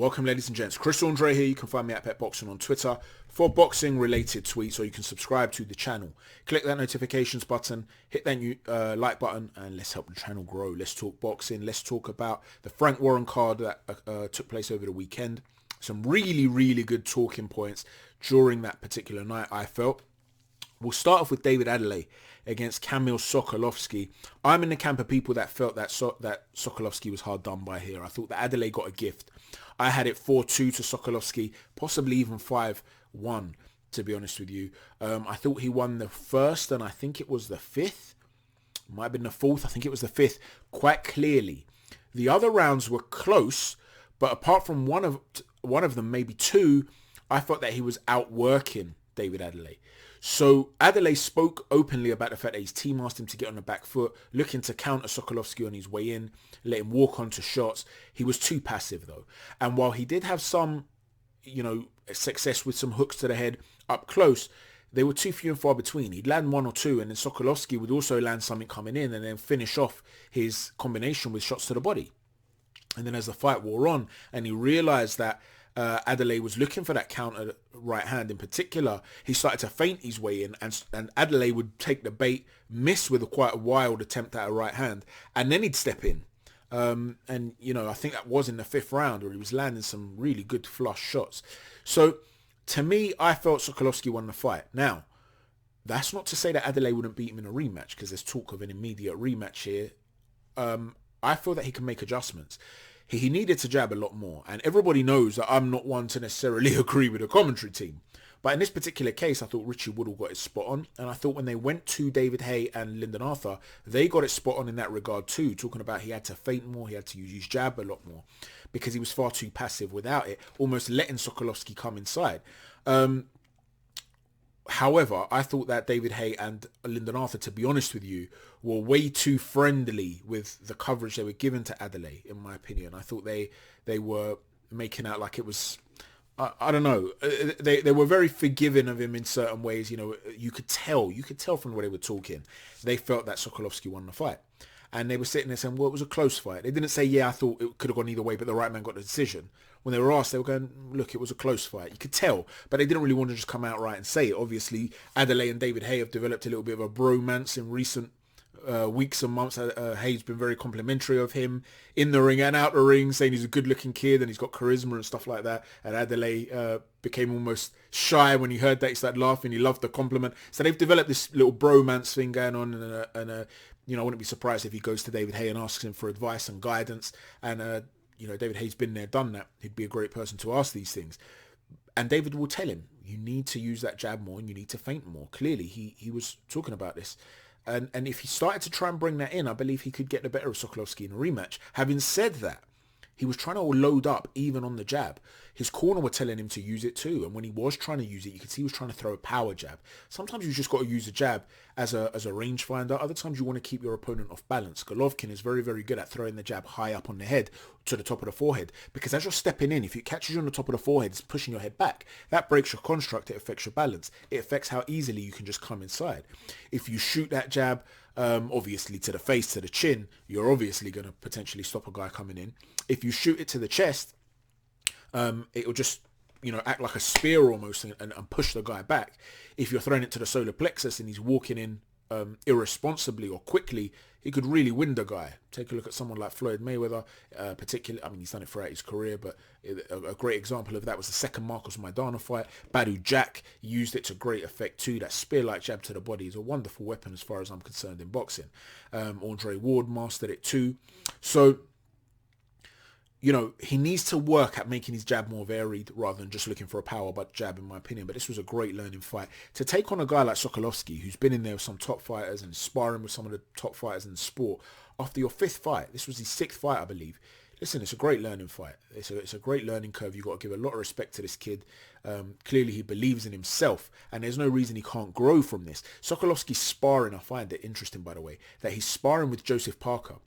Welcome, ladies and gents. Chris Andre here. You can find me at Pet Boxing on Twitter for boxing related tweets, or you can subscribe to the channel. Click that notifications button, hit that like button, and let's help the channel grow. Let's talk boxing. Let's talk about the Frank Warren card that took place over the weekend. Some really, really good talking points during that particular night, I felt. We'll start off with David Adeleye against Kamil Sokolowski. I'm in the camp of people that felt that Sokolowski was hard done by here. I thought that Adeleye got a gift. I had it 4-2 to Sokolowski, possibly even 5-1, to be honest with you. I thought he won the first, and I think it was the fifth. Might have been the fourth. I think it was the fifth, quite clearly. The other rounds were close, but apart from one of them, maybe two, I thought that he was outworking David Adeleye. So Adeleye spoke openly about the fact that his team asked him to get on the back foot, looking to counter Sokolowski on his way in, let him walk onto shots. He was too passive though. And while he did have some, success with some hooks to the head up close, they were too few and far between. He'd land one or two, and then Sokolowski would also land something coming in and then finish off his combination with shots to the body. And then as the fight wore on and he realized that Adeleye was looking for that counter right hand in particular, he started to feint his way in, and Adeleye would take the bait, miss with quite a wild attempt at a right hand, and then he'd step in. I think that was in the fifth round where he was landing some really good flush shots. So to me, I felt Sokolowski won the fight. Now, that's not to say that Adeleye wouldn't beat him in a rematch, because there's talk of an immediate rematch here. I feel that he can make adjustments. He needed to jab a lot more, and everybody knows that I'm not one to necessarily agree with the commentary team. But in this particular case, I thought Richie Woodall got it spot on, and I thought when they went to David Haye and Lyndon Arthur, they got it spot on in that regard too, talking about he had to feint more, he had to use his jab a lot more, because he was far too passive without it, almost letting Sokolowski come inside. However, I thought that David Haye and Lyndon Arthur, to be honest with you, were way too friendly with the coverage they were given to Adeleye, in my opinion. I thought they were making out like it was, I don't know, they were very forgiving of him in certain ways. You could tell from the way they were talking, they felt that Sokolowski won the fight. And they were sitting there saying, well, it was a close fight. They didn't say, yeah, I thought it could have gone either way, but the right man got the decision. When they were asked, they were going, look, it was a close fight. You could tell, but they didn't really want to just come out right and say it. Obviously, Adeleye and David Haye have developed a little bit of a bromance in recent weeks and months. Haye's been very complimentary of him in the ring and out the ring, saying he's a good-looking kid and he's got charisma and stuff like that. And Adeleye became almost shy when he heard that. He started laughing. He loved the compliment. So they've developed this little bromance thing going on, and I wouldn't be surprised if he goes to David Haye and asks him for advice and guidance. And David Haye's been there, done that. He'd be a great person to ask these things. And David will tell him, you need to use that jab more and you need to feint more. Clearly, he was talking about this. And if he started to try and bring that in, I believe he could get the better of Sokolowski in a rematch. Having said that, he was trying to load up even on the jab. His corner were telling him to use it too. And when he was trying to use it, you could see he was trying to throw a power jab. Sometimes you just got to use a jab as a rangefinder. Other times you want to keep your opponent off balance. Golovkin is very, very good at throwing the jab high up on the head to the top of the forehead. Because as you're stepping in, if it catches you on the top of the forehead, it's pushing your head back. That breaks your construct. It affects your balance. It affects how easily you can just come inside. If you shoot that jab, obviously to the face, to the chin, you're obviously going to potentially stop a guy coming in. If you shoot it to the chest, it will just, act like a spear almost and push the guy back. If you're throwing it to the solar plexus and he's walking in irresponsibly or quickly, he could really wind a guy. Take a look at someone like Floyd Mayweather, particularly. He's done it throughout his career, but a great example of that was the second Marcos Maidana fight. Badu Jack used it to great effect too. That spear-like jab to the body is a wonderful weapon as far as I'm concerned in boxing. Andre Ward mastered it too. So, he needs to work at making his jab more varied rather than just looking for a power jab, in my opinion. But this was a great learning fight. To take on a guy like Sokolowski, who's been in there with some top fighters and sparring with some of the top fighters in the sport, after your fifth fight, this was his sixth fight, I believe. Listen, it's a great learning fight. It's a great learning curve. You've got to give a lot of respect to this kid. Clearly, he believes in himself, and there's no reason he can't grow from this. Sokolowski's sparring, I find it interesting, by the way, that he's sparring with Joseph Parker.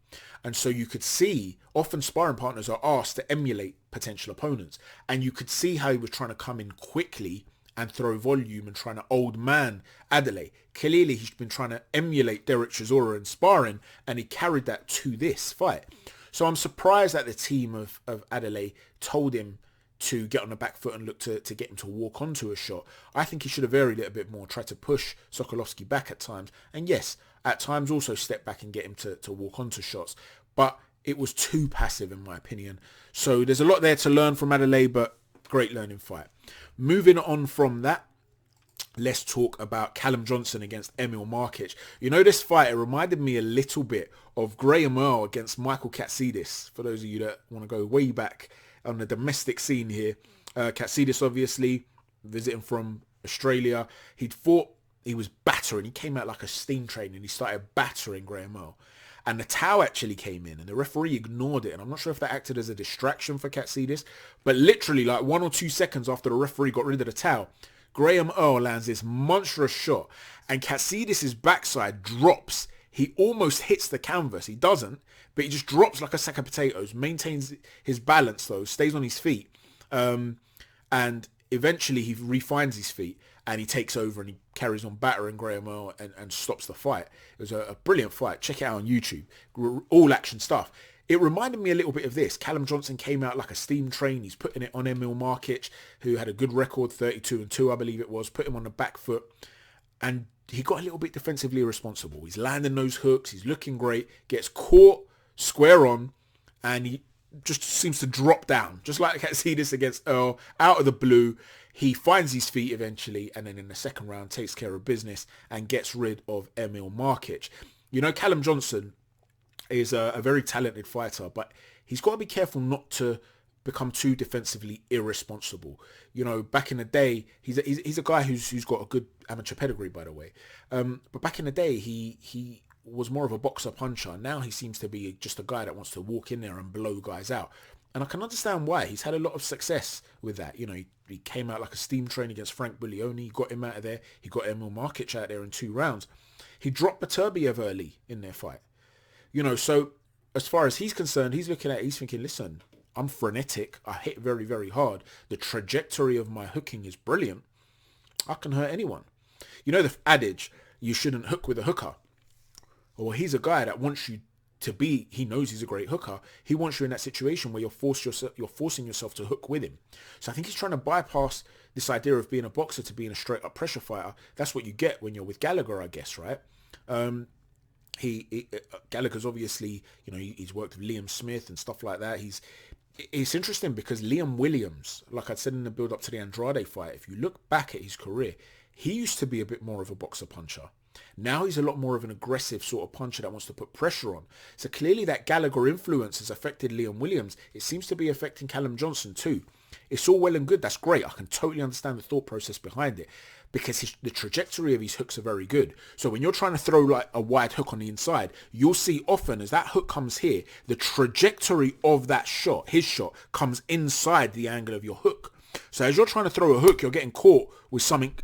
And so you could see, often sparring partners are asked to emulate potential opponents. And you could see how he was trying to come in quickly and throw volume and trying to old man Adeleye. Clearly, he's been trying to emulate Derek Chisora in sparring, and he carried that to this fight. So I'm surprised that the team of Adeleye told him to get on the back foot and look to get him to walk onto a shot. I think he should have varied it a bit more, tried to push Sokolowski back at times. And yes, at times also step back and get him to walk onto shots. But it was too passive in my opinion. So there's a lot there to learn from Adeleye, but great learning fight. Moving on from that, let's talk about Callum Johnson against Emil Markic. You know, this fight, it reminded me a little bit of Graham Earl against Michael Katsidis. For those of you that want to go way back on the domestic scene here. Katsidis, obviously, visiting from Australia. He was battering. He came out like a steam train and he started battering Graham Earl. And the towel actually came in and the referee ignored it. And I'm not sure if that acted as a distraction for Katsidis, but literally like 1 or 2 seconds after the referee got rid of the towel, Graham Earl lands this monstrous shot and Katsidis' backside drops. He almost hits the canvas. He doesn't, but he just drops like a sack of potatoes, maintains his balance though, stays on his feet. And eventually he refines his feet and he takes over and he carries on battering Graham Earl and stops the fight. It was a brilliant fight. Check it out on YouTube. All action stuff. It reminded me a little bit of this. Callum Johnson came out like a steam train. He's putting it on Emil Markic, who had a good record, 32-2, I believe it was. Put him on the back foot. And he got a little bit defensively irresponsible. He's landing those hooks. He's looking great. Gets caught square on. And he just seems to drop down. Just like I see this against Earl. Out of the blue. He finds his feet eventually. And then in the second round, takes care of business. And gets rid of Emil Markic. You know, Callum Johnson is a very talented fighter, but he's got to be careful not to become too defensively irresponsible. You know, back in the day, he's a guy who's got a good amateur pedigree, by the way. But back in the day, he was more of a boxer puncher. Now he seems to be just a guy that wants to walk in there and blow guys out. And I can understand why. He's had a lot of success with that. You know, he came out like a steam train against Frank Buglioni. He got him out of there. He got Emil Markic out there in 2 rounds. He dropped Beterbiev early in their fight. You know, so as far as he's concerned, he's looking at it, he's thinking, listen, I'm frenetic. I hit very, very hard. The trajectory of my hooking is brilliant. I can hurt anyone. You know the adage, you shouldn't hook with a hooker. Well, he's a guy that wants you to be, he knows he's a great hooker. He wants you in that situation where you're forcing yourself to hook with him. So I think he's trying to bypass this idea of being a boxer to being a straight up pressure fighter. That's what you get when you're with Gallagher, I guess, right? Gallagher's obviously, you know, he's worked with Liam Smith and stuff like that. It's interesting because Liam Williams, like I said in the build up to the Andrade fight, if you look back at his career, he used to be a bit more of a boxer puncher. Now he's a lot more of an aggressive sort of puncher that wants to put pressure on. So clearly that Gallagher influence has affected Liam Williams. It seems to be affecting Callum Johnson too. It's all well and good. That's great. I can totally understand the thought process behind it because the trajectory of his hooks are very good. So when you're trying to throw like a wide hook on the inside, you'll see often as that hook comes here, the trajectory of that shot, his shot, comes inside the angle of your hook. So as you're trying to throw a hook, you're getting caught with something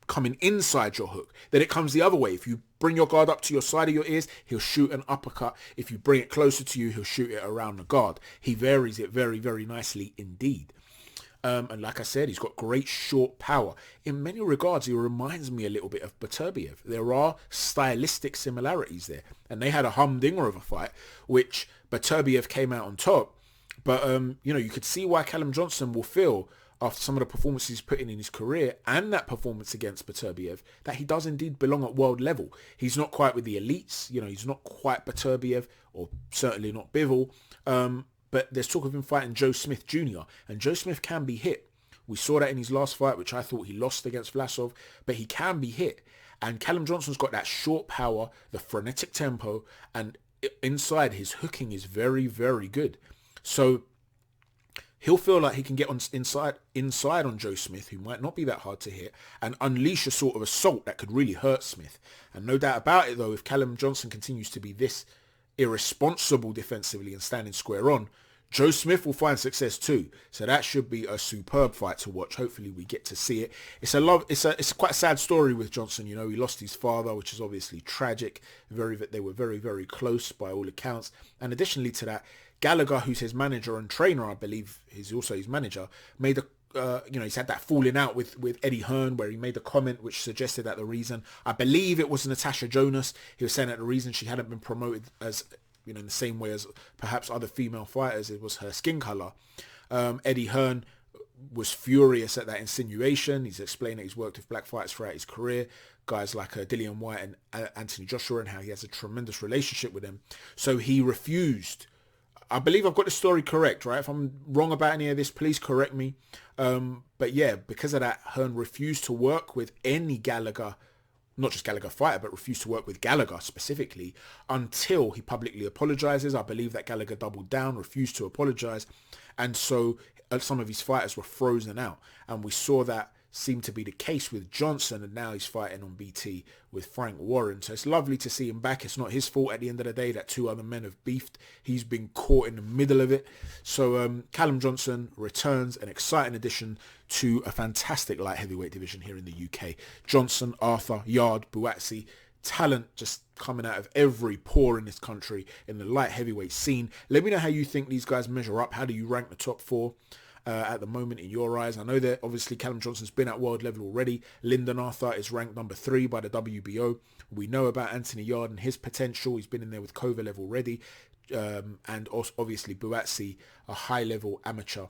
coming inside your hook. Then it comes the other way. If you bring your guard up to your side of your ears, he'll shoot an uppercut. If you bring it closer to you, he'll shoot it around the guard. He varies it very, very nicely indeed. And like I said, he's got great short power. In many regards, he reminds me a little bit of Beterbiev. There are stylistic similarities there. And they had a humdinger of a fight, which Beterbiev came out on top. But, you know, you could see why Callum Johnson will feel after some of the performances he's put in his career and that performance against Beterbiev, that he does indeed belong at world level. He's not quite with the elites. You know, he's not quite Beterbiev or certainly not Bivol. But there's talk of him fighting Joe Smith Jr. And Joe Smith can be hit. We saw that in his last fight, which I thought he lost against Vlasov, but he can be hit. And Callum Johnson's got that short power, the frenetic tempo, and inside his hooking is very, very good. So he'll feel like he can get on inside on Joe Smith, who might not be that hard to hit, and unleash a sort of assault that could really hurt Smith. And no doubt about it, though, if Callum Johnson continues to be this irresponsible defensively and standing square on, Joe Smith will find success too. So that should be a superb fight to watch. Hopefully we get to see it. It's quite a sad story with Johnson. You know, he lost his father, which is obviously tragic. They were very, very close by all accounts. And additionally to that, Gallagher, who's his manager and trainer, I believe, is also his manager, made a he's had that falling out with Eddie Hearn where he made a comment which suggested that the reason, I believe it was Natasha Jonas, he was saying that the reason she hadn't been promoted as, you know, in the same way as perhaps other female fighters, it was her skin color. Eddie Hearn was furious at that insinuation. He's explained that he's worked with black fighters throughout his career, guys like Dillian Whyte and Anthony Joshua, and how he has a tremendous relationship with them. So he refused. I believe I've got the story correct, right? If I'm wrong about any of this, please correct me. But yeah, because of that, Hearn refused to work with any Gallagher, not just Gallagher fighter, but refused to work with Gallagher specifically until he publicly apologizes. I believe that Gallagher doubled down, refused to apologize. And so some of his fighters were frozen out. And we saw that seemed to be the case with Johnson, and now he's fighting on BT with Frank Warren. So it's lovely to see him back. It's not his fault at the end of the day that two other men have beefed. He's been caught in the middle of it. So Callum Johnson returns, an exciting addition to a fantastic light heavyweight division here in the UK. Johnson, Arthur, Yard, Buatsi, talent just coming out of every pore in this country in the light heavyweight scene. Let me know how you think these guys measure up. How do you rank the top four at the moment in your eyes? I know that obviously Callum Johnson's been at world level already. Lyndon Arthur is ranked number 3 by the WBO. We know about Anthony Yard and his potential. He's been in there with Kovalev already. And also obviously Buatsi, a high level amateur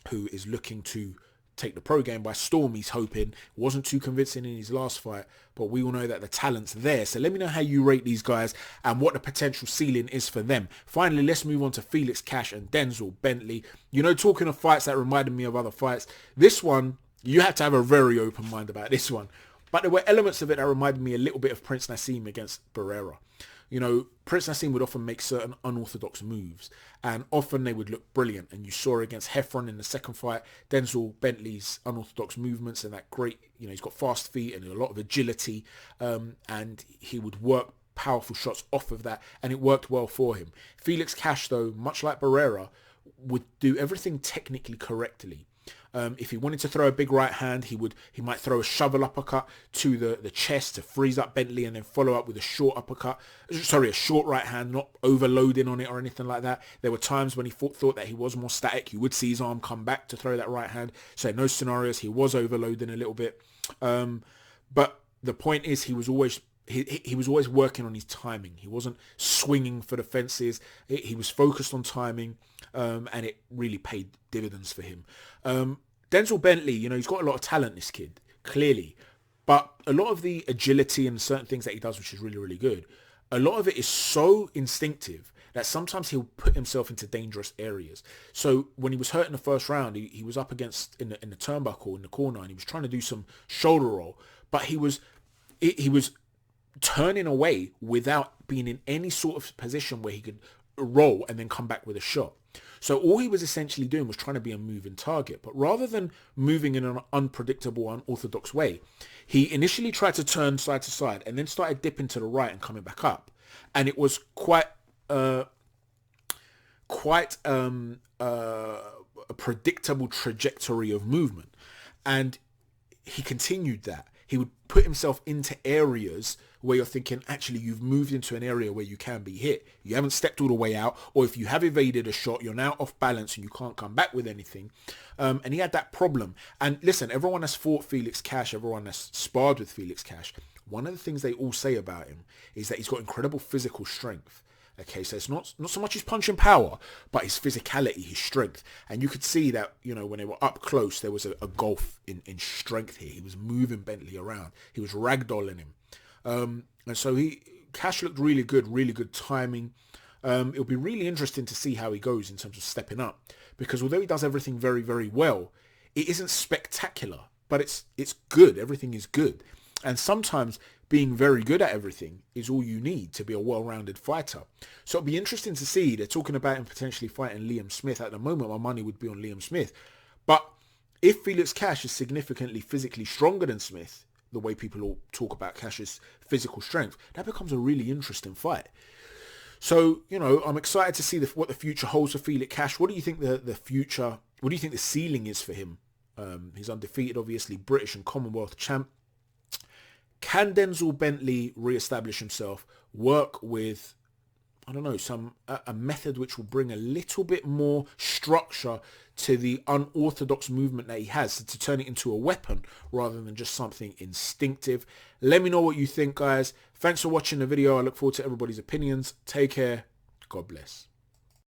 who is looking to take the pro game by storm. He's hoping. Wasn't too convincing in his last fight, but we all know that the talent's there. So let me know how you rate these guys and what the potential ceiling is for them. Finally, let's move on to Felix Cash and Denzel Bentley. You know, talking of fights that reminded me of other fights, this one, you had to have a very open mind about this one. But there were elements of it that reminded me a little bit of Prince Nassim against Barrera. You know, Prince Nassim would often make certain unorthodox moves, and often they would look brilliant. And you saw against Heffron in the second fight, Denzel Bentley's unorthodox movements and that great, you know, he's got fast feet and a lot of agility, and he would work powerful shots off of that, and it worked well for him. Felix Cash, though, much like Barrera, would do everything technically correctly. If he wanted to throw a big right hand, he might throw a shovel uppercut to the chest to freeze up Bentley, and then follow up with a short right hand, not overloading on it or anything like that. There were times when he thought that he was more static. You would see his arm come back to throw that right hand. So in those scenarios, he was overloading a little bit. But the point is, he was always working on his timing. He wasn't swinging for the fences. He was focused on timing, and it really paid dividends for him. Denzel Bentley, you know, he's got a lot of talent, this kid, clearly. But a lot of the agility and certain things that he does, which is really, really good, a lot of it is so instinctive that sometimes he'll put himself into dangerous areas. So when he was hurt in the first round, he was up against in the turnbuckle in the corner, and he was trying to do some shoulder roll, but he was turning away without being in any sort of position where he could roll and then come back with a shot. So all he was essentially doing was trying to be a moving target. But rather than moving in an unpredictable, unorthodox way, he initially tried to turn side to side and then started dipping to the right and coming back up. And it was quite a predictable trajectory of movement. And he continued that. He would put himself into areas where you're thinking, actually, you've moved into an area where you can be hit. You haven't stepped all the way out, or if you have evaded a shot, you're now off balance and you can't come back with anything. And he had that problem. And listen, everyone that's fought Felix Cash, everyone that's sparred with Felix Cash, one of the things they all say about him is that he's got incredible physical strength. Okay, so it's not so much his punching power, but his physicality, his strength. And you could see that, you know, when they were up close, there was a gulf in strength here. He was moving Bentley around. He was ragdolling him. And so Cash looked really good timing. It'll be really interesting to see how he goes in terms of stepping up, because although he does everything very, very well, it isn't spectacular, but it's good. Everything is good. And sometimes being very good at everything is all you need to be a well-rounded fighter. So it'll be interesting to see. They're talking about him potentially fighting Liam Smith. At the moment, my money would be on Liam Smith. But if Felix Cash is significantly physically stronger than Smith, the way people all talk about Cash's physical strength, that becomes a really interesting fight. So, you know, I'm excited to see what the future holds for Felix Cash. What do you think what do you think the ceiling is for him? He's undefeated, obviously, British and Commonwealth champ. Can Denzel Bentley re-establish himself, work with, I don't know, a method which will bring a little bit more structure to the unorthodox movement that he has, to turn it into a weapon rather than just something instinctive? Let me know what you think, guys. Thanks for watching the video. I look forward to everybody's opinions. Take care. God bless.